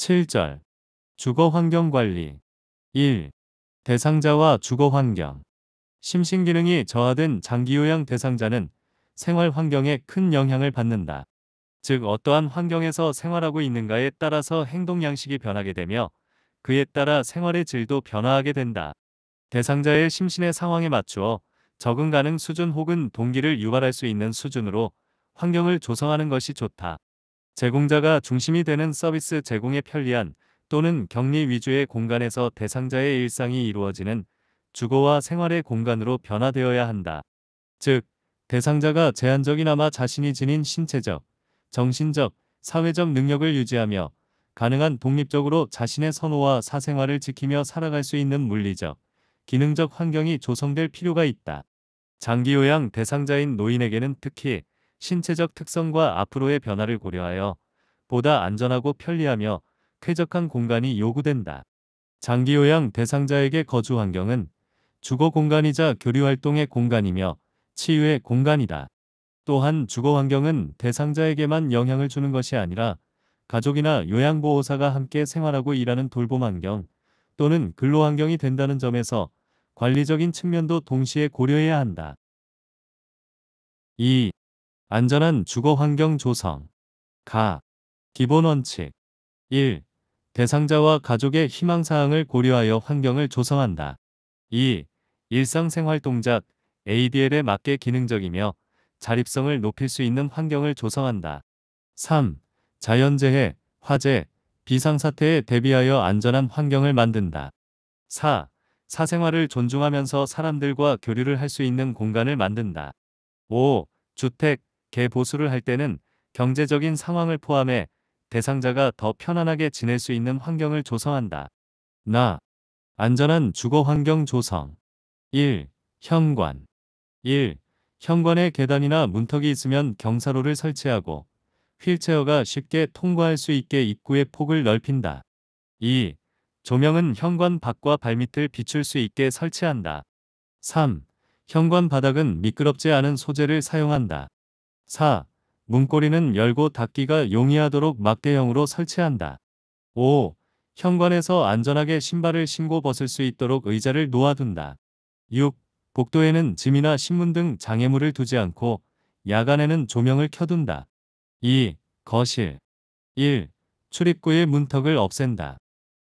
7절. 주거환경관리. 1. 대상자와 주거환경. 심신기능이 저하된 장기요양 대상자는 생활환경에 큰 영향을 받는다. 즉 어떠한 환경에서 생활하고 있는가에 따라서 행동 양식이 변하게 되며 그에 따라 생활의 질도 변화하게 된다. 대상자의 심신의 상황에 맞추어 적응 가능 수준 혹은 동기를 유발할 수 있는 수준으로 환경을 조성하는 것이 좋다. 제공자가 중심이 되는 서비스 제공에 편리한 또는 격리 위주의 공간에서 대상자의 일상이 이루어지는 주거와 생활의 공간으로 변화되어야 한다. 즉, 대상자가 제한적이나마 자신이 지닌 신체적, 정신적, 사회적 능력을 유지하며 가능한 독립적으로 자신의 선호와 사생활을 지키며 살아갈 수 있는 물리적, 기능적 환경이 조성될 필요가 있다. 장기요양 대상자인 노인에게는 특히 신체적 특성과 앞으로의 변화를 고려하여 보다 안전하고 편리하며 쾌적한 공간이 요구된다. 장기요양 대상자에게 거주 환경은 주거 공간이자 교류 활동의 공간이며 치유의 공간이다. 또한 주거 환경은 대상자에게만 영향을 주는 것이 아니라 가족이나 요양보호사가 함께 생활하고 일하는 돌봄 환경 또는 근로 환경이 된다는 점에서 관리적인 측면도 동시에 고려해야 한다. 2. 안전한 주거 환경 조성. 기본 원칙. 1. 대상자와 가족의 희망사항을 고려하여 환경을 조성한다. 2. 일상생활 동작 ADL에 맞게 기능적이며 자립성을 높일 수 있는 환경을 조성한다. 3. 자연재해, 화재, 비상사태에 대비하여 안전한 환경을 만든다. 4. 사생활을 존중하면서 사람들과 교류를 할 수 있는 공간을 만든다. 5. 주택, 개보수를 할 때는 경제적인 상황을 포함해 대상자가 더 편안하게 지낼 수 있는 환경을 조성한다. 안전한 주거 환경 조성. 1. 현관. 1. 현관에 계단이나 문턱이 있으면 경사로를 설치하고 휠체어가 쉽게 통과할 수 있게 입구의 폭을 넓힌다. 2. 조명은 현관 밖과 발밑을 비출 수 있게 설치한다. 3. 현관 바닥은 미끄럽지 않은 소재를 사용한다. 4. 문고리는 열고 닫기가 용이하도록 막대형으로 설치한다. 5. 현관에서 안전하게 신발을 신고 벗을 수 있도록 의자를 놓아둔다. 6. 복도에는 짐이나 신문 등 장애물을 두지 않고 야간에는 조명을 켜둔다. 2. 거실. 1. 출입구의 문턱을 없앤다.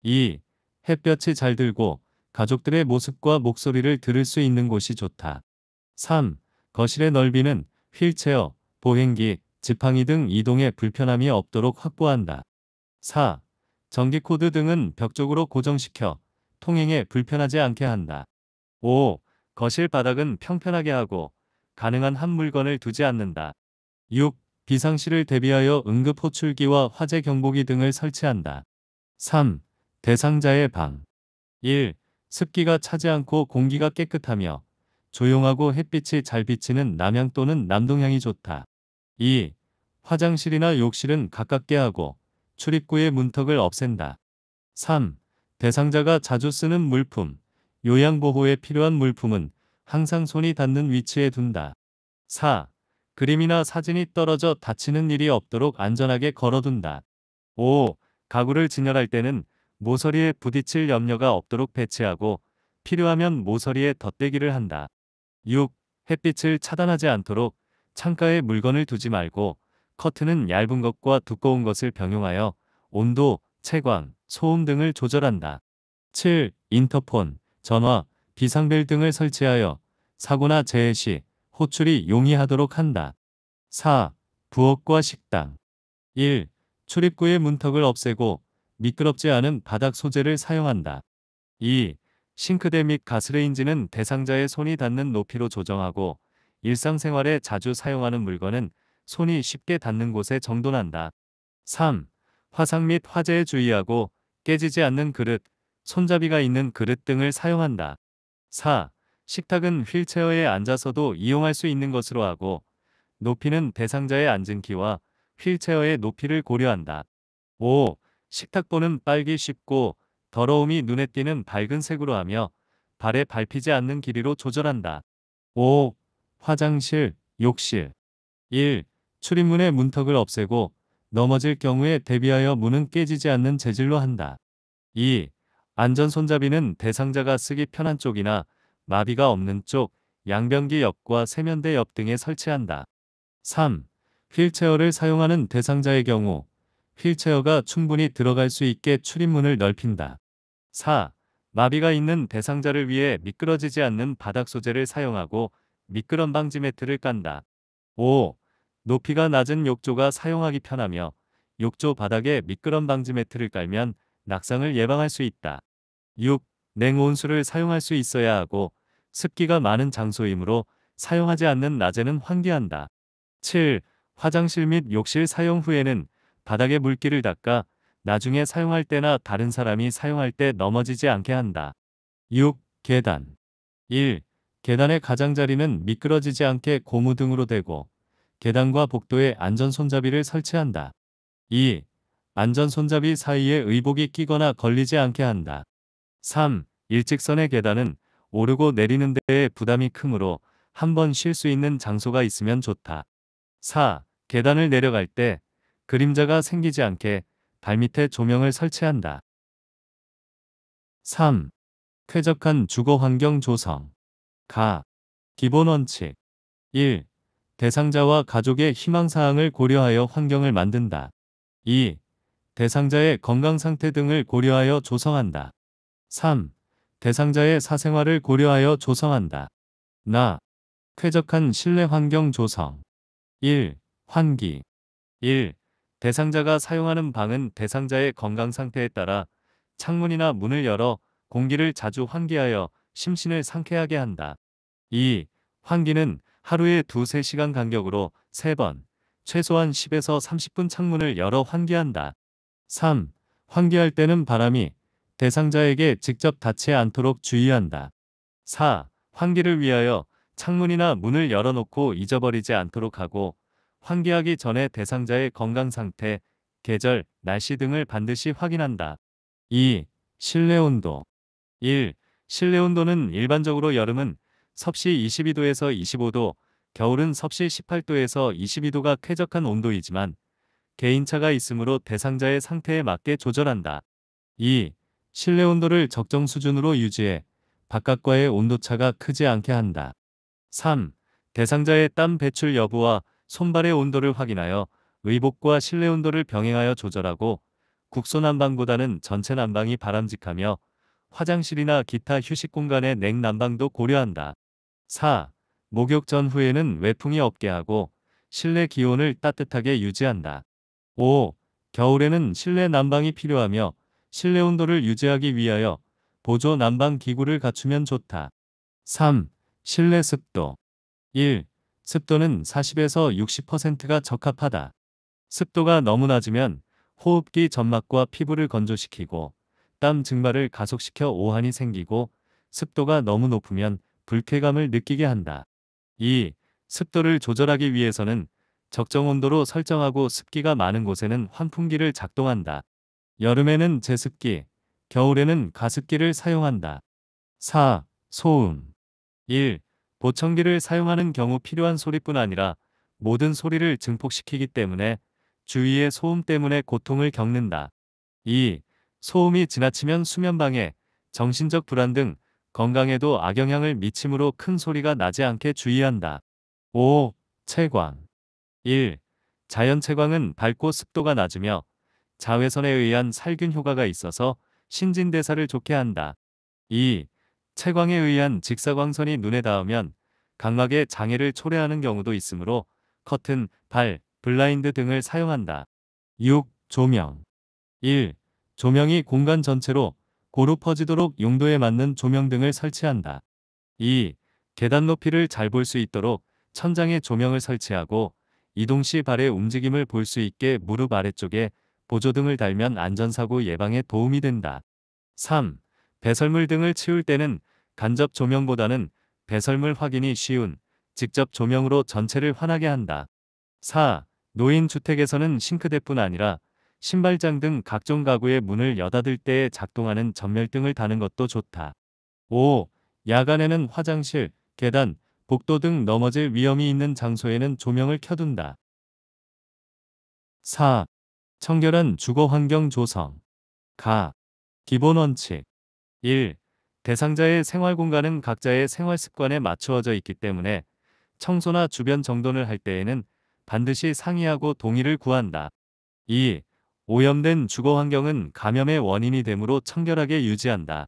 2. 햇볕이 잘 들고 가족들의 모습과 목소리를 들을 수 있는 곳이 좋다. 3. 거실의 넓이는 휠체어, 보행기, 지팡이 등 이동에 불편함이 없도록 확보한다. 4. 전기 코드 등은 벽 쪽으로 고정시켜 통행에 불편하지 않게 한다. 5. 거실 바닥은 평평하게 하고 가능한 한 물건을 두지 않는다. 6. 비상시를 대비하여 응급 호출기와 화재 경보기 등을 설치한다. 3. 대상자의 방. 1. 습기가 차지 않고 공기가 깨끗하며 조용하고 햇빛이 잘 비치는 남향 또는 남동향이 좋다. 2. 화장실이나 욕실은 가깝게 하고 출입구의 문턱을 없앤다. 3. 대상자가 자주 쓰는 물품, 요양보호에 필요한 물품은 항상 손이 닿는 위치에 둔다. 4. 그림이나 사진이 떨어져 다치는 일이 없도록 안전하게 걸어둔다. 5. 가구를 진열할 때는 모서리에 부딪힐 염려가 없도록 배치하고 필요하면 모서리에 덧대기를 한다. 6. 햇빛을 차단하지 않도록 창가에 물건을 두지 말고 커튼은 얇은 것과 두꺼운 것을 병용하여 온도, 채광, 소음 등을 조절한다. 7. 인터폰, 전화, 비상벨 등을 설치하여 사고나 재해 시 호출이 용이하도록 한다. 4. 부엌과 식당. 1. 출입구의 문턱을 없애고 미끄럽지 않은 바닥 소재를 사용한다. 2. 싱크대 및 가스레인지는 대상자의 손이 닿는 높이로 조정하고 일상생활에 자주 사용하는 물건은 손이 쉽게 닿는 곳에 정돈한다. 3. 화상 및 화재에 주의하고 깨지지 않는 그릇, 손잡이가 있는 그릇 등을 사용한다. 4. 식탁은 휠체어에 앉아서도 이용할 수 있는 것으로 하고 높이는 대상자의 앉은 키와 휠체어의 높이를 고려한다. 5. 식탁보는 빨기 쉽고 더러움이 눈에 띄는 밝은 색으로 하며 발에 밟히지 않는 길이로 조절한다. 5. 화장실, 욕실. 1. 출입문의 문턱을 없애고 넘어질 경우에 대비하여 문은 깨지지 않는 재질로 한다. 2. 안전 손잡이는 대상자가 쓰기 편한 쪽이나 마비가 없는 쪽, 양변기 옆과 세면대 옆 등에 설치한다. 3. 휠체어를 사용하는 대상자의 경우 휠체어가 충분히 들어갈 수 있게 출입문을 넓힌다. 4. 마비가 있는 대상자를 위해 미끄러지지 않는 바닥 소재를 사용하고 미끄럼 방지 매트를 깐다. 5. 높이가 낮은 욕조가 사용하기 편하며 욕조 바닥에 미끄럼 방지 매트를 깔면 낙상을 예방할 수 있다. 6. 냉온수를 사용할 수 있어야 하고 습기가 많은 장소이므로 사용하지 않는 낮에는 환기한다. 7. 화장실 및 욕실 사용 후에는 바닥에 물기를 닦아 나중에 사용할 때나 다른 사람이 사용할 때 넘어지지 않게 한다. 6. 계단. 1. 계단의 가장자리는 미끄러지지 않게 고무 등으로 대고 계단과 복도에 안전 손잡이를 설치한다. 2. 안전 손잡이 사이에 의복이 끼거나 걸리지 않게 한다. 3. 일직선의 계단은 오르고 내리는 데에 부담이 크므로 한 번 쉴 수 있는 장소가 있으면 좋다. 4. 계단을 내려갈 때 그림자가 생기지 않게 발밑에 조명을 설치한다. 3. 쾌적한 주거 환경 조성. 가. 기본 원칙. 1. 대상자와 가족의 희망사항을 고려하여 환경을 만든다. 2. 대상자의 건강 상태 등을 고려하여 조성한다. 3. 대상자의 사생활을 고려하여 조성한다. 나. 쾌적한 실내 환경 조성. 1. 환기. 1. 대상자가 사용하는 방은 대상자의 건강 상태에 따라 창문이나 문을 열어 공기를 자주 환기하여 심신을 상쾌하게 한다. 2. 환기는 하루에 2~3시간 간격으로 3번, 최소한 10에서 30분 창문을 열어 환기한다. 3. 환기할 때는 바람이 대상자에게 직접 닿지 않도록 주의한다. 4. 환기를 위하여 창문이나 문을 열어놓고 잊어버리지 않도록 하고 환기하기 전에 대상자의 건강 상태, 계절, 날씨 등을 반드시 확인한다. 2. 실내 온도. 1. 실내 온도는 일반적으로 여름은 섭씨 22도에서 25도, 겨울은 섭씨 18도에서 22도가 쾌적한 온도이지만 개인차가 있으므로 대상자의 상태에 맞게 조절한다. 2. 실내 온도를 적정 수준으로 유지해 바깥과의 온도차가 크지 않게 한다. 3. 대상자의 땀 배출 여부와 손발의 온도를 확인하여 의복과 실내 온도를 병행하여 조절하고 국소 난방보다는 전체 난방이 바람직하며 화장실이나 기타 휴식 공간의 냉난방도 고려한다. 4. 목욕 전후에는 외풍이 없게 하고 실내 기온을 따뜻하게 유지한다. 5. 겨울에는 실내 난방이 필요하며 실내 온도를 유지하기 위하여 보조 난방 기구를 갖추면 좋다. 3. 실내 습도. 1. 습도는 40에서 60%가 적합하다. 습도가 너무 낮으면 호흡기 점막과 피부를 건조시키고 땀 증발을 가속시켜 오한이 생기고 습도가 너무 높으면 불쾌감을 느끼게 한다. 2. 습도를 조절하기 위해서는 적정 온도로 설정하고 습기가 많은 곳에는 환풍기를 작동한다. 여름에는 제습기, 겨울에는 가습기를 사용한다. 4. 소음. 1. 보청기를 사용하는 경우 필요한 소리뿐 아니라 모든 소리를 증폭시키기 때문에 주위의 소음 때문에 고통을 겪는다. 2. 소음이 지나치면 수면방해, 정신적 불안 등 건강에도 악영향을 미치므로 큰 소리가 나지 않게 주의한다. 5. 채광. 1. 자연 채광은 밝고 습도가 낮으며 자외선에 의한 살균 효과가 있어서 신진대사를 좋게 한다. 2. 채광에 의한 직사광선이 눈에 닿으면 각막에 장애를 초래하는 경우도 있으므로 커튼, 발, 블라인드 등을 사용한다. 6. 조명. 1. 조명이 공간 전체로 고루 퍼지도록 용도에 맞는 조명 등을 설치한다. 2. 계단 높이를 잘 볼 수 있도록 천장에 조명을 설치하고 이동 시 발의 움직임을 볼 수 있게 무릎 아래쪽에 보조등을 달면 안전사고 예방에 도움이 된다. 3. 배설물 등을 치울 때는 간접 조명보다는 배설물 확인이 쉬운 직접 조명으로 전체를 환하게 한다. 4. 노인주택에서는 싱크대뿐 아니라 신발장 등 각종 가구의 문을 여닫을 때에 작동하는 전멸등을 다는 것도 좋다. 5. 야간에는 화장실, 계단, 복도 등 넘어질 위험이 있는 장소에는 조명을 켜둔다. 4. 청결한 주거 환경 조성. 가. 기본 원칙. 1. 대상자의 생활 공간은 각자의 생활 습관에 맞추어져 있기 때문에 청소나 주변 정돈을 할 때에는 반드시 상의하고 동의를 구한다. 2. 오염된 주거 환경은 감염의 원인이 되므로 청결하게 유지한다.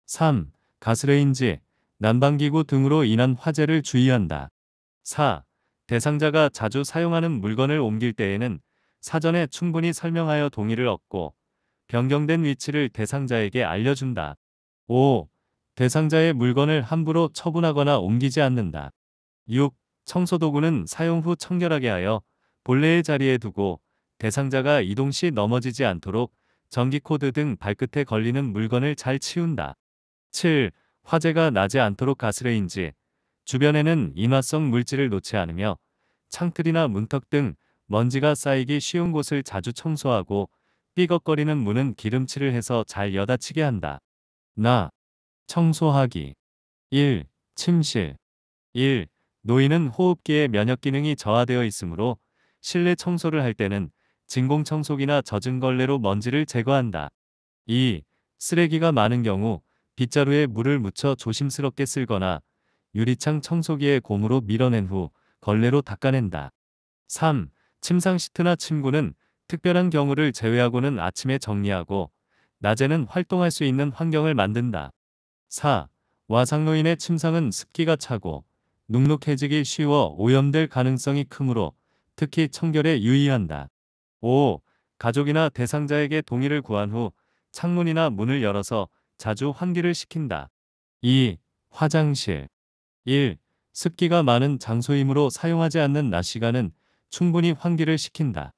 3. 가스레인지, 난방기구 등으로 인한 화재를 주의한다. 4. 대상자가 자주 사용하는 물건을 옮길 때에는 사전에 충분히 설명하여 동의를 얻고 변경된 위치를 대상자에게 알려준다. 5. 대상자의 물건을 함부로 처분하거나 옮기지 않는다. 6. 청소도구는 사용 후 청결하게 하여 본래의 자리에 두고 대상자가 이동 시 넘어지지 않도록 전기코드 등 발끝에 걸리는 물건을 잘 치운다. 7. 화재가 나지 않도록 가스레인지, 주변에는 인화성 물질을 놓지 않으며 창틀이나 문턱 등 먼지가 쌓이기 쉬운 곳을 자주 청소하고 삐걱거리는 문은 기름칠을 해서 잘 여닫히게 한다. 나. 청소하기. 1. 침실. 1. 노인은 호흡기의 면역 기능이 저하되어 있으므로 실내 청소를 할 때는 진공청소기나 젖은 걸레로 먼지를 제거한다. 2. 쓰레기가 많은 경우 빗자루에 물을 묻혀 조심스럽게 쓸거나 유리창 청소기에 고무로 밀어낸 후 걸레로 닦아낸다. 3. 침상 시트나 침구는 특별한 경우를 제외하고는 아침에 정리하고 낮에는 활동할 수 있는 환경을 만든다. 4. 와상노인의 침상은 습기가 차고 눅눅해지기 쉬워 오염될 가능성이 크므로 특히 청결에 유의한다. 5. 가족이나 대상자에게 동의를 구한 후 창문이나 문을 열어서 자주 환기를 시킨다. 2. 화장실. 1. 습기가 많은 장소이므로 사용하지 않는 낮 시간은 충분히 환기를 시킨다.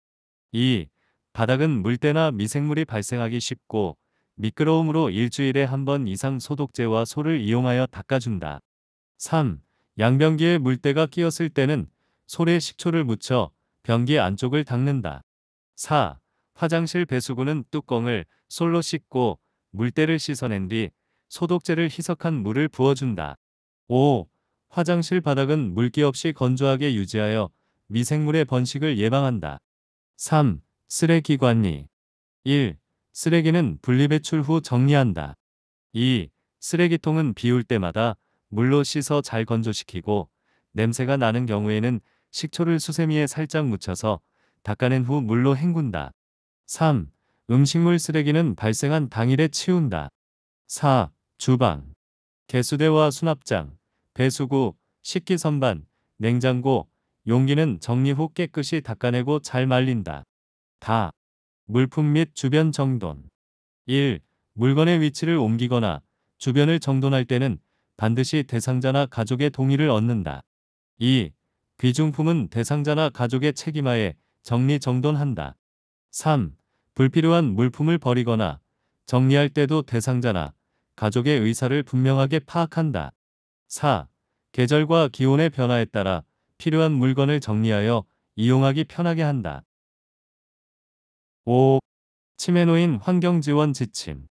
2. 바닥은 물때나 미생물이 발생하기 쉽고 미끄러움으로 일주일에 한 번 이상 소독제와 소를 이용하여 닦아준다. 3. 양변기에 물때가 끼었을 때는 솔에 식초를 묻혀 변기 안쪽을 닦는다. 4. 화장실 배수구는 뚜껑을 솔로 씻고 물때를 씻어낸 뒤 소독제를 희석한 물을 부어준다. 5. 화장실 바닥은 물기 없이 건조하게 유지하여 미생물의 번식을 예방한다. 3. 쓰레기 관리. 1. 쓰레기는 분리배출 후 정리한다. 2. 쓰레기통은 비울 때마다 물로 씻어 잘 건조시키고 냄새가 나는 경우에는 식초를 수세미에 살짝 묻혀서 닦아낸 후 물로 헹군다. 3. 음식물 쓰레기는 발생한 당일에 치운다. 4. 주방. 개수대와 수납장, 배수구, 식기선반, 냉장고, 용기는 정리 후 깨끗이 닦아내고 잘 말린다. 다. 물품 및 주변 정돈. 1. 물건의 위치를 옮기거나 주변을 정돈할 때는 반드시 대상자나 가족의 동의를 얻는다. 2. 귀중품은 대상자나 가족의 책임하에 정리정돈한다. 3. 불필요한 물품을 버리거나 정리할 때도 대상자나 가족의 의사를 분명하게 파악한다. 4. 계절과 기온의 변화에 따라 필요한 물건을 정리하여 이용하기 편하게 한다. 5. 치매노인 환경지원 지침.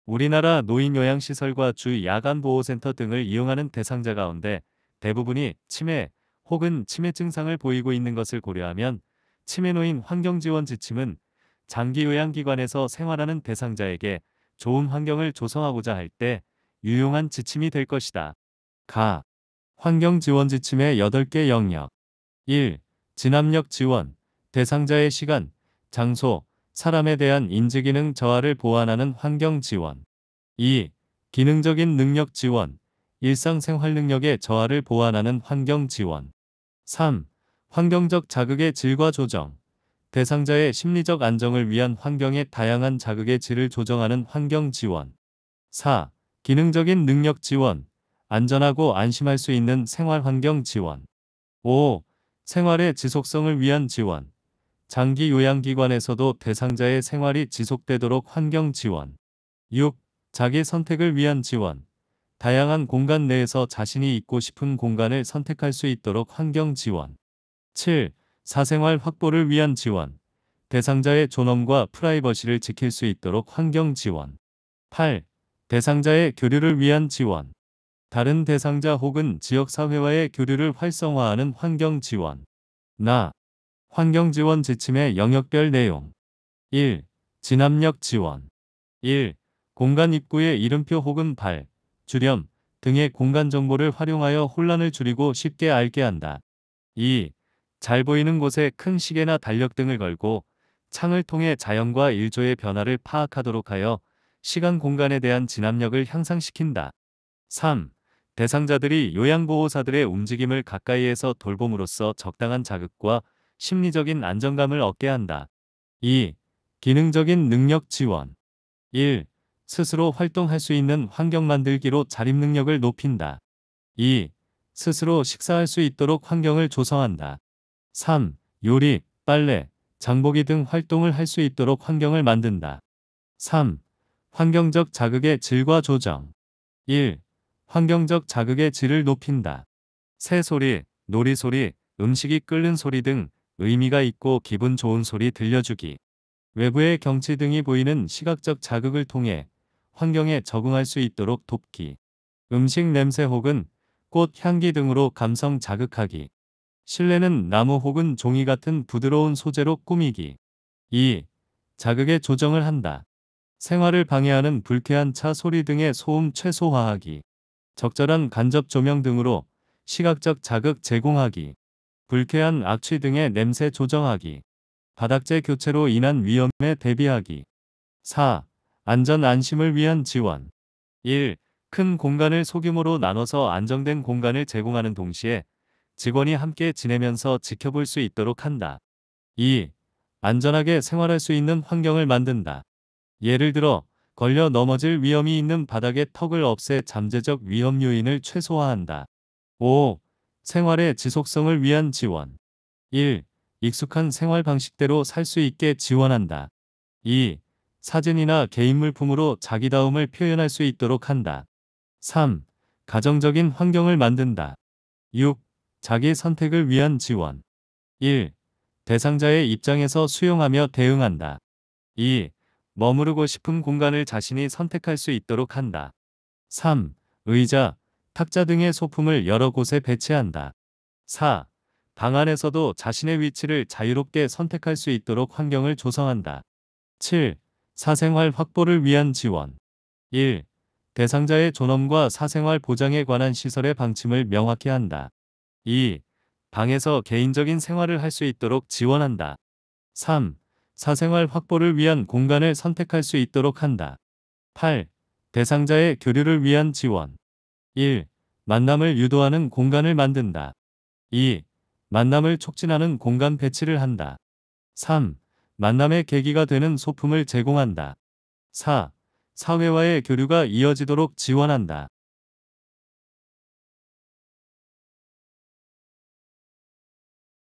우리나라 노인요양시설과 주 야간보호센터 등을 이용하는 대상자 가운데 대부분이 치매 혹은 치매 증상을 보이고 있는 것을 고려하면 치매노인 환경지원 지침은 장기요양기관에서 생활하는 대상자에게 좋은 환경을 조성하고자 할 때 유용한 지침이 될 것이다. 가. 환경지원 지침의 8개 영역. 1. 진압력 지원. 대상자의 시간, 장소, 사람에 대한 인지기능 저하를 보완하는 환경 지원. 2. 기능적인 능력 지원. 일상생활 능력의 저하를 보완하는 환경 지원. 3. 환경적 자극의 질과 조정. 대상자의 심리적 안정을 위한 환경의 다양한 자극의 질을 조정하는 환경 지원. 4. 기능적인 능력 지원. 안전하고 안심할 수 있는 생활 환경 지원. 5. 생활의 지속성을 위한 지원. 장기 요양기관에서도 대상자의 생활이 지속되도록 환경 지원. 6. 자기 선택을 위한 지원. 다양한 공간 내에서 자신이 있고 싶은 공간을 선택할 수 있도록 환경 지원. 7. 사생활 확보를 위한 지원. 대상자의 존엄과 프라이버시를 지킬 수 있도록 환경 지원. 8. 대상자의 교류를 위한 지원. 다른 대상자 혹은 지역사회와의 교류를 활성화하는 환경 지원. 나. 환경 지원 지침의 영역별 내용. 1. 진압력 지원. 1. 공간 입구의 이름표 혹은 발, 주렴 등의 공간 정보를 활용하여 혼란을 줄이고 쉽게 알게 한다. 2. 잘 보이는 곳에 큰 시계나 달력 등을 걸고 창을 통해 자연과 일조의 변화를 파악하도록 하여 시간 공간에 대한 진압력을 향상시킨다. 3. 대상자들이 요양보호사들의 움직임을 가까이에서 돌봄으로써 적당한 자극과 심리적인 안정감을 얻게 한다. 2. 기능적인 능력 지원. 1. 스스로 활동할 수 있는 환경 만들기로 자립 능력을 높인다. 2. 스스로 식사할 수 있도록 환경을 조성한다. 3. 요리, 빨래, 장보기 등 활동을 할 수 있도록 환경을 만든다. 3. 환경적 자극의 질과 조정. 1. 환경적 자극의 질을 높인다. 새소리, 놀이소리, 음식이 끓는 소리 등 의미가 있고 기분 좋은 소리 들려주기. 외부의 경치 등이 보이는 시각적 자극을 통해 환경에 적응할 수 있도록 돕기. 음식 냄새 혹은 꽃 향기 등으로 감성 자극하기. 실내는 나무 혹은 종이 같은 부드러운 소재로 꾸미기. 2. 자극의 조정을 한다. 생활을 방해하는 불쾌한 차 소리 등의 소음 최소화하기. 적절한 간접 조명 등으로 시각적 자극 제공하기. 불쾌한 악취 등의 냄새 조정하기. 바닥재 교체로 인한 위험에 대비하기. 4. 안전 안심을 위한 지원. 1. 큰 공간을 소규모로 나눠서 안정된 공간을 제공하는 동시에 직원이 함께 지내면서 지켜볼 수 있도록 한다. 2. 안전하게 생활할 수 있는 환경을 만든다. 예를 들어 걸려 넘어질 위험이 있는 바닥의 턱을 없애 잠재적 위험 요인을 최소화한다. 5. 생활의 지속성을 위한 지원. 1. 익숙한 생활 방식대로 살 수 있게 지원한다. 2. 사진이나 개인 물품으로 자기다움을 표현할 수 있도록 한다. 3. 가정적인 환경을 만든다. 6. 자기 선택을 위한 지원. 1. 대상자의 입장에서 수용하며 대응한다. 2. 머무르고 싶은 공간을 자신이 선택할 수 있도록 한다. 3. 의자, 탁자 등의 소품을 여러 곳에 배치한다. 4. 방 안에서도 자신의 위치를 자유롭게 선택할 수 있도록 환경을 조성한다. 7. 사생활 확보를 위한 지원. 1. 대상자의 존엄과 사생활 보장에 관한 시설의 방침을 명확히 한다. 2. 방에서 개인적인 생활을 할 수 있도록 지원한다. 3. 사생활 확보를 위한 공간을 선택할 수 있도록 한다. 8. 대상자의 교류를 위한 지원. 1. 만남을 유도하는 공간을 만든다. 2. 만남을 촉진하는 공간 배치를 한다. 3. 만남의 계기가 되는 소품을 제공한다. 4. 사회와의 교류가 이어지도록 지원한다.